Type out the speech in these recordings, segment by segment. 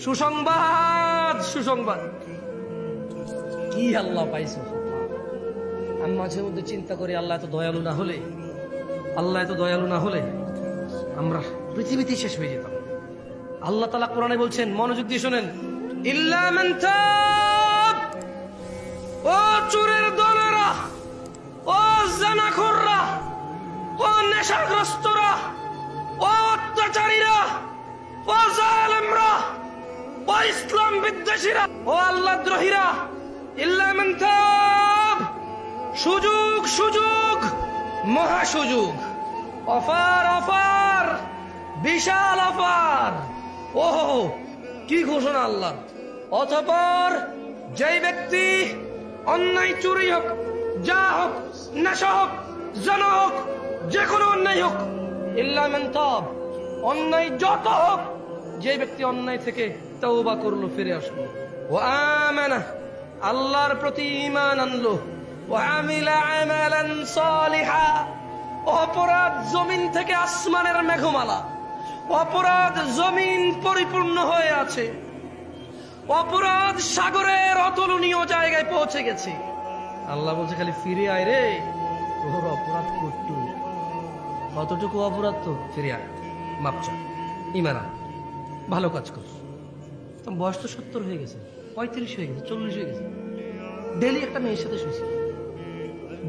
সুসংবাদ, সুসংবাদ। কি আল্লাহ পাইছো? আমি মাঝে মধ্যে চিন্তা করি, আল্লাহ এত দয়ালু না হলে, আল্লাহ এত দয়ালু না হলে আমরা পৃথিবীতেই শেষ হয়ে যেতাম। আল্লাহ তাআলা কোরআনে বলছেন, মনোযোগ দিয়ে শোনেন, ইল্লা মান তাব, ও চোরের দলেরা, ও জানাখোররা, ও নেশাগ্রস্তরা, ও অত্যাচারীরা, ও জালেমরা, ও ইসলাম বিদ্বেষীরা, ও আল্লাহদ্রোহীরা, ইল্লা মান তাব, সুযোগ, সুযোগ, মহা সুযোগ, অফার, অফার, বিশাল অফার। ওহো, কি ঘোষণা আল্লাহ! অতঃপর যেই ব্যক্তি অন্যায়, চুরি হোক, যা হোক, নেশা হোক, জানা হোক, যে কোনো অন্যায় হোক, ইল্লা মান তাব, অন্যায় যত হোক, যে ব্যক্তি অন্যায় থেকে তওবা করলো, ফিরে আসলো, ওয়া আমানা, আল্লাহর প্রতি ঈমান আনলো, ওয়া আমিলা আমালান সালিহা, অপরাধ জমিন থেকে আসমানের মেঘমালা, অপরাধ জমিন পরিপূর্ণ হয়ে আছে, অপরাধ সাগরের অতুলনীয় জায়গায় পৌঁছে গেছে। আল্লাহ বলছে, খালি ফিরে আয় রে, তোর অপরাধ কতটুকু অপরাধ, তো ফিরে আয়, মাপ চা, ঈমান আন, ভালো কাজ কর। তো বয়স তো 70 হয়ে গেছে, 35 হয়ে গেছে, 40 হয়ে গেছে, ডেলি একটা মেয়ের সাথে শুয়েছি,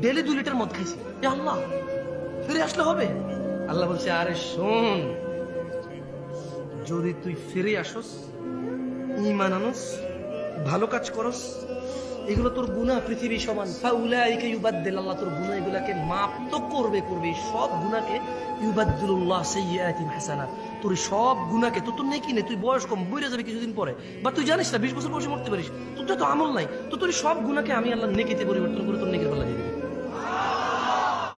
ডেলি 2 লিটার মদ খাইছি, আল্লাহ ফিরে আসলে হবে? আল্লাহ বলছে, আরে শোন, যদি তুই ফিরে আসস, ঈমান আনস, ভালো কাজ করস, এগুলো তোর গুনাহ পৃথিবী সমান, ফাউলাইকা ইউবাদদিল, আল্লাহ তোর গুনাহ এগুলাকে মাফ তো করবে, সব গুনাহকে, ইউবাদদিলুল্লাহ সাইয়্যাতিহিম হাসানাত, তোর সব গুনাহকে, তোর নেকি নেই, তুই বয়স কম, বইরে যাবে কিছুদিন পরে, বা তুই জানিস না 20 বছর বয়সে মরতে পারিস, তোর তো আমল নাই, তো তোর সব গুনাহকে আমি আল্লাহ নেকিতে পরিবর্তন করে তোর